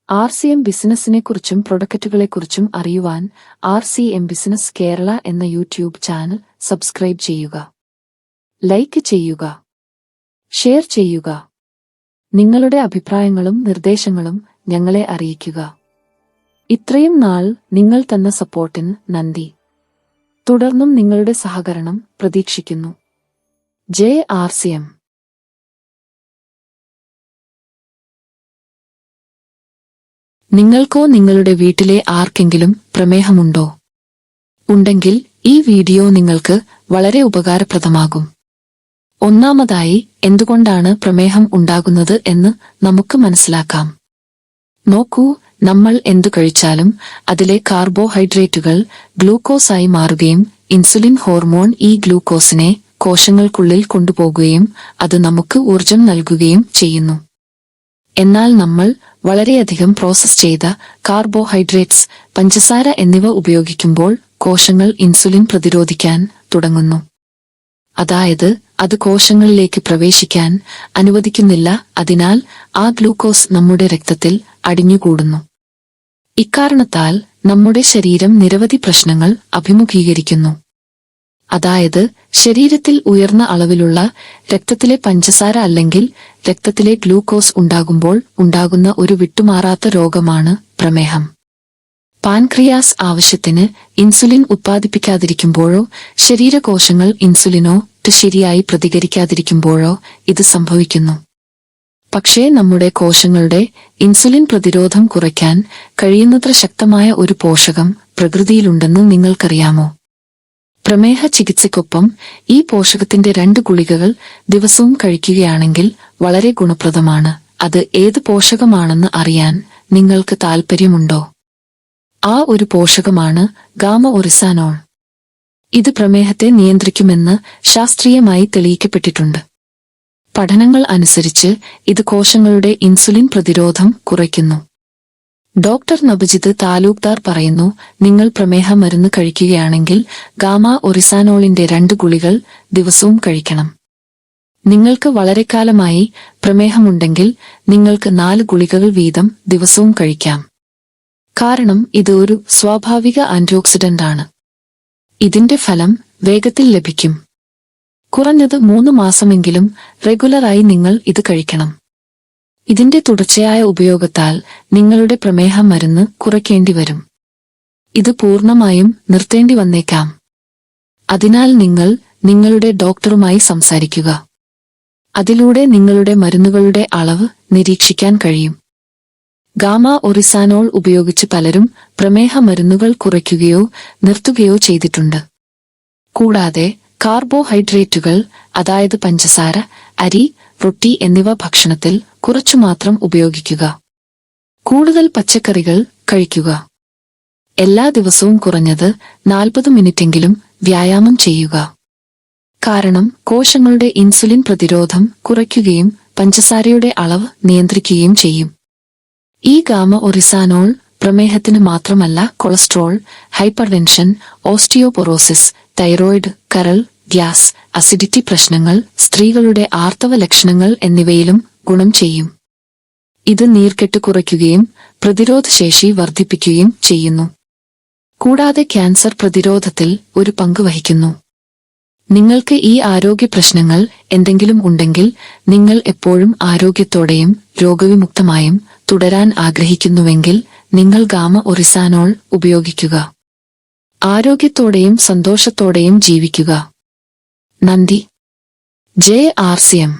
RCM ബിസിനസിനെക്കുറിച്ചും പ്രൊഡക്റ്റുകളെക്കുറിച്ചും അറിയുവാൻ RCM business Kerala എന്ന YouTube channel subscribe ചെയ്യുക. ലൈക്ക് ചെയ്യുക. ഷെയർ ചെയ്യുക. നിങ്ങളുടെ അഭിപ്രായങ്ങളും നിർദ്ദേശങ്ങളും ഞങ്ങളെ അറിയിക്കുക. ഇത്രയും നാൾ നിങ്ങൾ തന്ന സപ്പോർട്ടിന് നന്ദി. തുടർന്നും നിങ്ങളുടെ സഹകരണം പ്രതീക്ഷിക്കുന്നു. ജയ് RCM. നിങ്ങൾക്കോ നിങ്ങളുടെ വീട്ടിലെ ആർക്കെങ്കിലും പ്രമേഹമുണ്ടോ? ഉണ്ടെങ്കിൽ ഈ വീഡിയോ നിങ്ങൾക്ക് വളരെ ഉപകാരപ്രദമാകും. ഒന്നാമതായി, എന്തുകൊണ്ടാണ് പ്രമേഹം ഉണ്ടാകുന്നത് എന്ന് നമുക്ക് മനസ്സിലാക്കാം. നോക്കൂ, നമ്മൾ എന്തു കഴിച്ചാലും അതിലെ കാർബോഹൈഡ്രേറ്റുകൾ ഗ്ലൂക്കോസായി മാറുകയും ഇൻസുലിൻ ഹോർമോൺ ഈ ഗ്ലൂക്കോസിനെ കോശങ്ങൾക്കുള്ളിൽ കൊണ്ടുപോകുകയും അത് നമുക്ക് ഊർജം നൽകുകയും ചെയ്യുന്നു. എന്നാൽ നമ്മൾ വളരെയധികം പ്രോസസ് ചെയ്ത കാർബോഹൈഡ്രേറ്റ്സ്, പഞ്ചസാര എന്നിവ ഉപയോഗിക്കുമ്പോൾ കോശങ്ങൾ ഇൻസുലിൻ പ്രതിരോധിക്കാൻ തുടങ്ങുന്നു. അതായത് അത് കോശങ്ങളിലേക്ക് പ്രവേശിക്കാൻ അനുവദിക്കുന്നില്ല. അതിനാൽ ആ ഗ്ലൂക്കോസ് നമ്മുടെ രക്തത്തിൽ അടിഞ്ഞുകൂടുന്നു. ഇക്കാരണത്താൽ നമ്മുടെ ശരീരം നിരവധി പ്രശ്നങ്ങൾ അഭിമുഖീകരിക്കുന്നു. അതായത് ശരീരത്തിൽ ഉയർന്ന അളവിലുള്ള രക്തത്തിലെ പഞ്ചസാര അല്ലെങ്കിൽ രക്തത്തിലെ ഗ്ലൂക്കോസ് ഉണ്ടാകുമ്പോൾ ഉണ്ടാകുന്ന ഒരു വിട്ടുമാറാത്ത രോഗമാണ് പ്രമേഹം. പാൻക്രിയാസ് ആവശ്യത്തിന് ഇൻസുലിൻ ഉത്പാദിപ്പിക്കാതിരിക്കുമ്പോഴോ ശരീരകോശങ്ങൾ ഇൻസുലിനോട് ശരിയായി പ്രതികരിക്കാതിരിക്കുമ്പോഴോ ഇത് സംഭവിക്കുന്നു. പക്ഷേ നമ്മുടെ കോശങ്ങളുടെ ഇൻസുലിൻ പ്രതിരോധം കുറയ്ക്കാൻ കഴിയുന്നത്ര ശക്തമായ ഒരു പോഷകം പ്രകൃതിയിലുണ്ടെന്ന് നിങ്ങൾക്കറിയാമോ? പ്രമേഹ ചികിത്സയ്ക്കൊപ്പം ഈ പോഷകത്തിന്റെ 2 ഗുളികകൾ ദിവസവും കഴിക്കുകയാണെങ്കിൽ വളരെ ഗുണപ്രദമാണ്. അത് ഏത് പോഷകമാണെന്ന് അറിയാൻ നിങ്ങൾക്ക് താൽപ്പര്യമുണ്ടോ? ആ ഒരു പോഷകമാണ് ഗാമ ഒറിസാനോൾ. ഇത് പ്രമേഹത്തെ നിയന്ത്രിക്കുമെന്ന് ശാസ്ത്രീയമായി തെളിയിക്കപ്പെട്ടിട്ടുണ്ട്. പഠനങ്ങൾ അനുസരിച്ച് ഇത് കോശങ്ങളുടെ ഇൻസുലിൻ പ്രതിരോധം കുറയ്ക്കുന്നു. ഡോക്ടർ നബജിത് താലൂക്ദാർ പറയുന്നു, നിങ്ങൾ പ്രമേഹ മരുന്ന് കഴിക്കുകയാണെങ്കിൽ ഗാമ ഒറിസാനോളിന്റെ 2 ഗുളികൾ ദിവസവും കഴിക്കണം. നിങ്ങൾക്ക് വളരെക്കാലമായി പ്രമേഹമുണ്ടെങ്കിൽ നിങ്ങൾക്ക് 4 ഗുളികകൾ വീതം ദിവസവും കഴിക്കാം. കാരണം ഇത് ഒരു സ്വാഭാവിക ആന്റിഓക്സിഡന്റ് ആണ്. ഇതിന്റെ ഫലം വേഗത്തിൽ ലഭിക്കും. കുറഞ്ഞത് 3 മാസമെങ്കിലും റെഗുലറായി നിങ്ങൾ ഇത് കഴിക്കണം. ഇതിന്റെ തുടർച്ചയായ ഉപയോഗത്താൽ നിങ്ങളുടെ പ്രമേഹ മരുന്ന് കുറയ്ക്കേണ്ടി വരും. ഇത് പൂർണ്ണമായും നിർത്തേണ്ടി വന്നേക്കാം. അതിനാൽ നിങ്ങൾ നിങ്ങളുടെ ഡോക്ടറുമായി സംസാരിക്കുക. അതിലൂടെ നിങ്ങളുടെ മരുന്നുകളുടെ അളവ് നിരീക്ഷിക്കാൻ കഴിയും. ഗാമ ഒറിസാനോൾ ഉപയോഗിച്ച് പലരും പ്രമേഹ മരുന്നുകൾ കുറയ്ക്കുകയോ നിർത്തുകയോ ചെയ്തിട്ടുണ്ട്. കൂടാതെ കാർബോഹൈഡ്രേറ്റുകൾ, അതായത് പഞ്ചസാര, അരി, റൊട്ടി എന്നിവ ഭക്ഷണത്തിൽ കുറച്ചുമാത്രം ഉപയോഗിക്കുക. കൂടുതൽ പച്ചക്കറികൾ കഴിക്കുക. എല്ലാ ദിവസവും കുറഞ്ഞത് 40 മിനിറ്റെങ്കിലും വ്യായാമം ചെയ്യുക. കാരണം കോശങ്ങളുടെ ഇൻസുലിൻ പ്രതിരോധം കുറയ്ക്കുകയും പഞ്ചസാരയുടെ അളവ് നിയന്ത്രിക്കുകയും ചെയ്യും. ഈ ഗാമ ഒറിസാനോൾ പ്രമേഹത്തിന് മാത്രമല്ല, കൊളസ്ട്രോൾ, ഹൈപ്പർടെൻഷൻ, ഓസ്റ്റിയോപൊറോസിസ്, തൈറോയിഡ്, കരൾ, ഗ്യാസ്, അസിഡിറ്റി പ്രശ്നങ്ങൾ, സ്ത്രീകളുടെ ആർത്തവ ലക്ഷണങ്ങൾ എന്നിവയിലും ഗുണം ചെയ്യും. ഇത് നീർക്കെട്ട് കുറയ്ക്കുകയും പ്രതിരോധശേഷി വർദ്ധിപ്പിക്കുകയും ചെയ്യുന്നു. കൂടാതെ ക്യാൻസർ പ്രതിരോധത്തിൽ ഒരു പങ്ക് വഹിക്കുന്നു. നിങ്ങൾക്ക് ഈ ആരോഗ്യ പ്രശ്നങ്ങൾ എന്തെങ്കിലും ഉണ്ടെങ്കിൽ നിങ്ങൾ എപ്പോഴും ആരോഗ്യത്തോടെയും രോഗവിമുക്തമായും തുടരാൻ ആഗ്രഹിക്കുന്നുവെങ്കിൽ നിങ്ങൾ ഗാമ ഒറിസാനോൾ ഉപയോഗിക്കുക. ആരോഗ്യത്തോടെയും സന്തോഷത്തോടെയും ജീവിക്കുക. നന്ദി. ജയ് RCM.